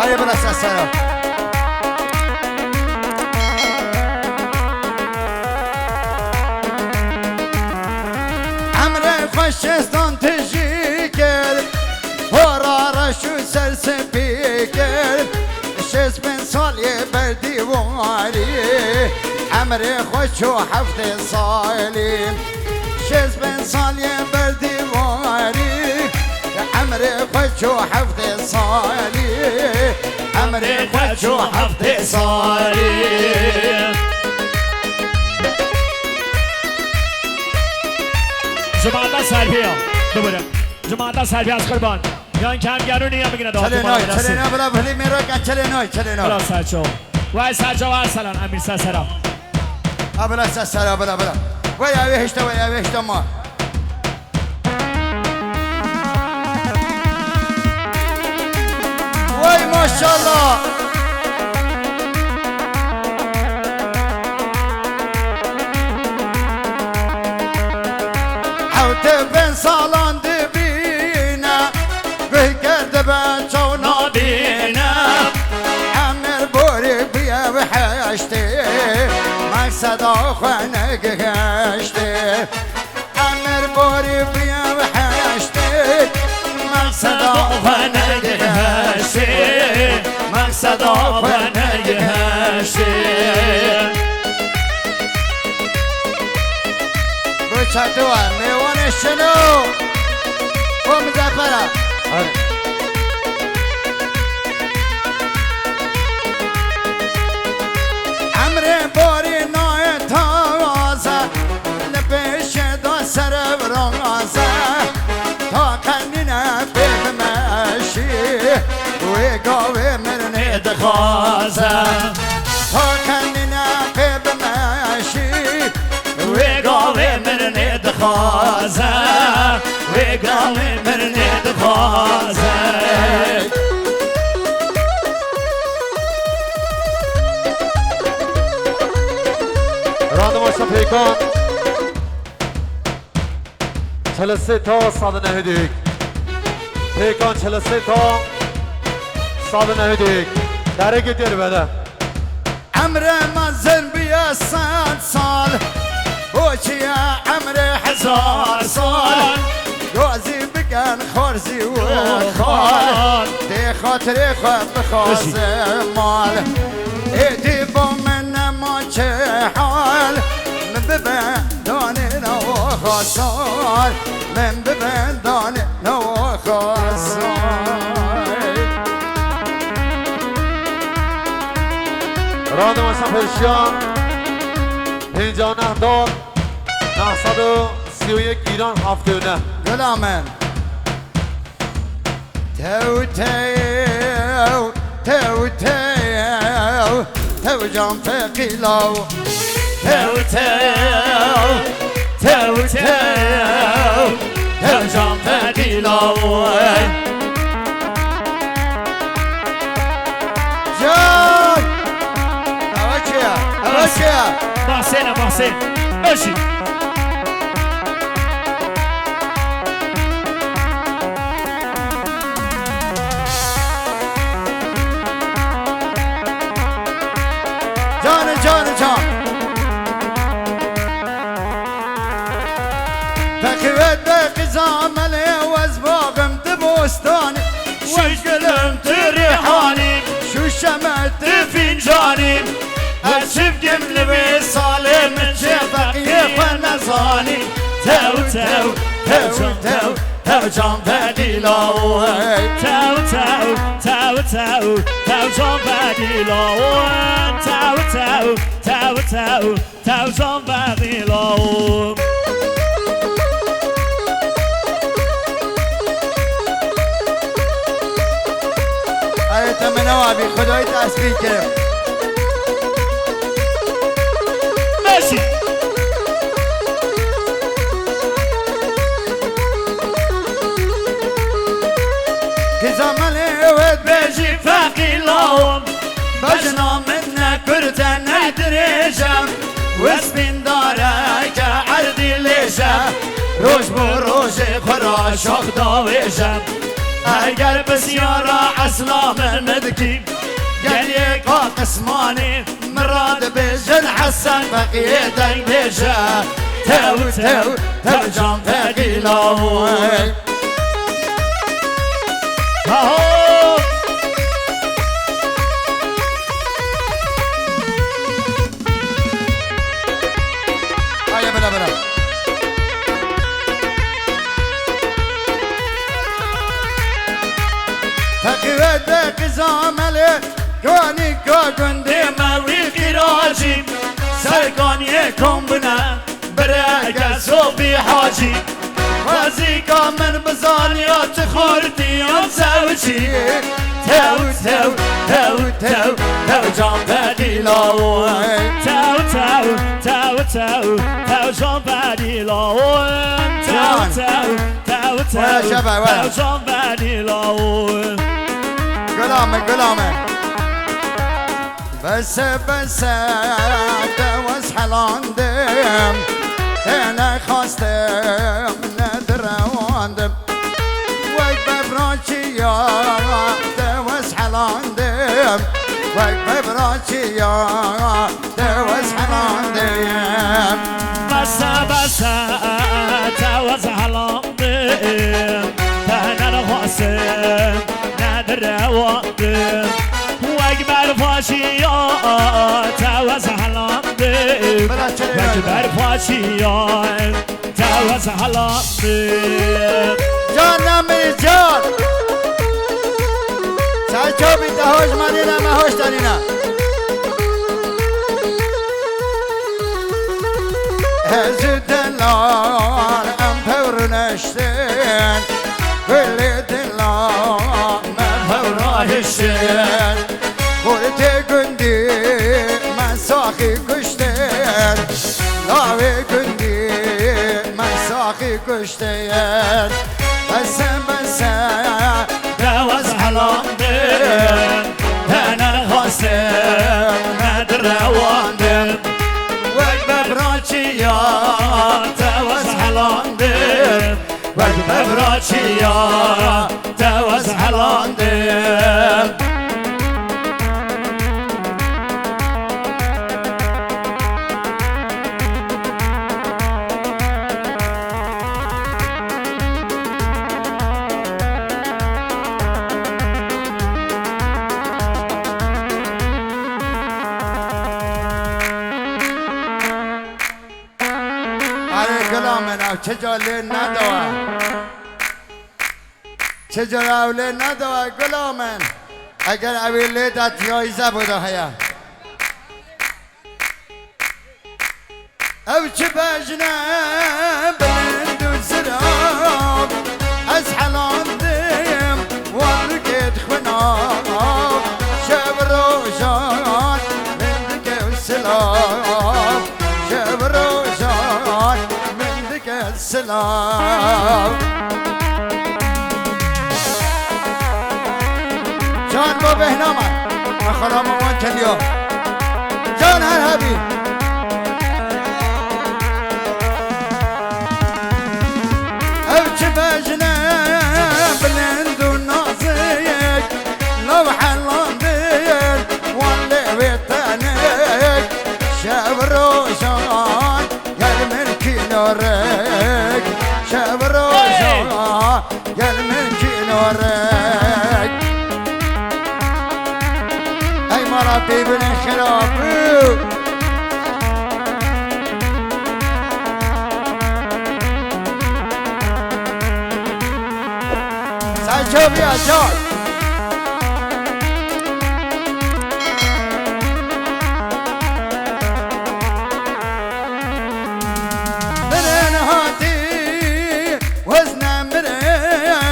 هاي بلاس السلام عمري خوشستان تجي كل هورا شو سلسبي كل شز من صالي بردي واري عمري خوش وحفظ صالي شز من صالي بردي واري عمري خوش وحفظ صالي عمري خوش وحفظ صالي جماعت سربیا دوباره جماعت سربیا از قربان میان کم گرونی هم بگیرن چله نوی بلا بلی میرو کن چله نوی بلا سرچو وای سرچو و ارسلان امیر سرسرا بلا سرسرا بلا وای اوهشتا ما وای ماشالله بن سالان دبینا گوی کرده بن چو نابینا امر بوری بیا و حشتی مقصد آخوانه گشتی امر بوری بیا و حشتی مقصد آخوانه گشتی مقصد آخوانه گشتی چطور میوان شنو و مزفره عمر باری نای تازه لبش دا سر برازه تا قنینه بمشی و گاوه مرنه دخوازه تا قنینه بمشی و گاوه مرنه دخوازه و گاوه مرنه دخوازه راند باشم پیکان 43 تا 191 پیکان 43 تا 191 دره گتیر بده عمر منزل بیا 100 سال وشي عمري 1000 سال جوزي بكان خرزي وخال دي خاطري خاف مال ايدي بومن ما حال من ببنداني نو خسار من ببنداني نو خسار راند باشم پرشیان 59 931 ایران 79 غلامن تو تو تو تو تو جان فقیلو تو تو تو تو تو جان فقیلو جان اوکیا محسن باشی جان فكرت بقزام الهوز باغم دبوستاني وشقلم تريحاني شو شمت فنجاني أشوف قبل بصالم شفق يفن مزاني تو تو تو تو تو جان بديلو تو تو تو تو تو جان بديلو تو تو تو تو تو جان بديلو آیت منوابی خدای تسبیح کرد مرسی که زمان ود بجی فقیلام بجنا من نکرت ندرشم واسمین داره که عردی لیشم روش بو روش خورا شاخ داویشم اگر بسیارا اصلا من ندکی گلی کا قسمانی مراد بجن حسن بقیه دنگ بیشه تو تو تو جان فقیلاوی آهو آیا بلا بلا فقیه دق زامله گانی کا گنده موی خیراجی سرگانی کن بنا برای صوبی حاجی وزی کا من بزانیات خوردیم زوجی تو تو تو تو تو جان فقیلاوی تو تو تو تو تو جان فقیلاوی تو تو تو تو جان فقیلاوی گلامه بس دوز حلاندم انا خواستم ندرواندم وای ببراچی یا دوز حلاندم وای ببراچی یا دوز حلاندم بس دوز حلاندم انا خواستم ندرواندم واكبر فاشيات توز حلامي واكبر فاشيات توز حلامي جانم جان ساچو بی تهوش مدینه مهوش دارینه هزو دلار ام پورنشتن کلی دلار مفورانشتن خورت گندی من ساخی کشتن لاوی گندی من ساخی کشتن بس توز حلامي انا خواستم ندرواندم واكبر فاشيات توز حلامي واكبر فاشيات توز حلامي چه جاله ندوه چه جاله ندوه گلامن اگر اویله دت یایزه بوده هیا او چه بجنه بلند و زراب از حلاندیم ورگت خناب شب روشان من دکه سلام شب روشان السلام جان با بهنامه مخلام وان تليو جان هرهبي او چبجنه بلند و نازيك لو حلاندين واللي بيتانيك شاب روشان قال من كينورك شاب روشان قال من كينورك اي مراتي بن خرابو شوف يا جان